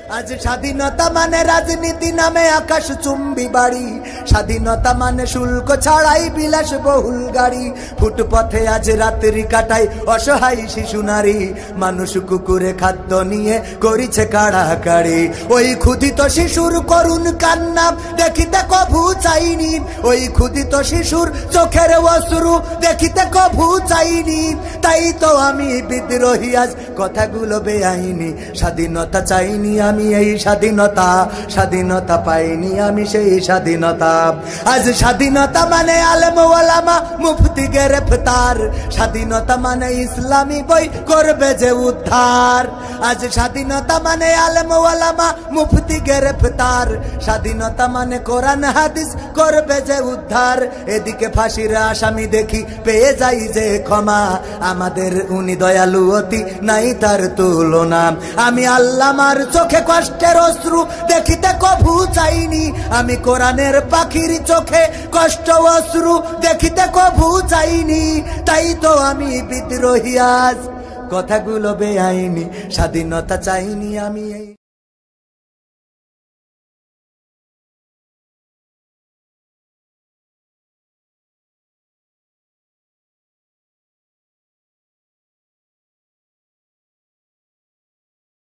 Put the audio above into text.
আজ স্বাধীনতা মানে রাজনীতি নামে আকাশ চুম্বি বাড়ি, স্বাধীনতা মানে শুল্ক ছাড়াই বিলাস বহুল গাড়ি, ফুটপথে আজ রাত্রি কাটাই অসহায় শিশু নারী, মানুষ কুকুরে খাদ্য নিয়ে করিছে কাড়াকাড়ি। ওই ক্ষুধিত শিশুর করুণ কান্না দেখিতে কভু চাইনি, ওই ক্ষুধিত শিশুর চোখের অশ্রু দেখিতে কভু চাইনি, তাই তো আমি বিদ্রোহী আজ কথাগুলো বেআইনি। স্বাধীনতা চাইনি আমি এই স্বাধীনতা, স্বাধীনতা পাইনি আমি সেই স্বাধীনতা। আজ স্বাধীনতা মানে আলেম ওলামা মুফতি গ্রেফতার, স্বাধীনতা মানে ইসলামী বই করবে যে উদ্ধার। আজ স্বাধীনতা মানে আলেম ওলামা মুফতি গ্রেফতার, স্বাধীনতা মানে কোরআন হাদিস করবে যে উদ্ধার। এদিকে ফাঁসির আসামি দেখি পেয়ে যাই যে ক্ষমা, আমাদের উনি দয়ালু অতি নাই তার তুলনা। আমি আল্লামার চোখে কষ্টের অশ্রু দেখিতে কভু চাইনি, আমি কোরআনের পাখির চোখে কষ্ট অশ্রু দেখিতে কভু চাইনি, তাই তো আমি বিদ্রোহী আজ কথাগুলো বেআইনি। স্বাধীনতা চাইনি আমি এই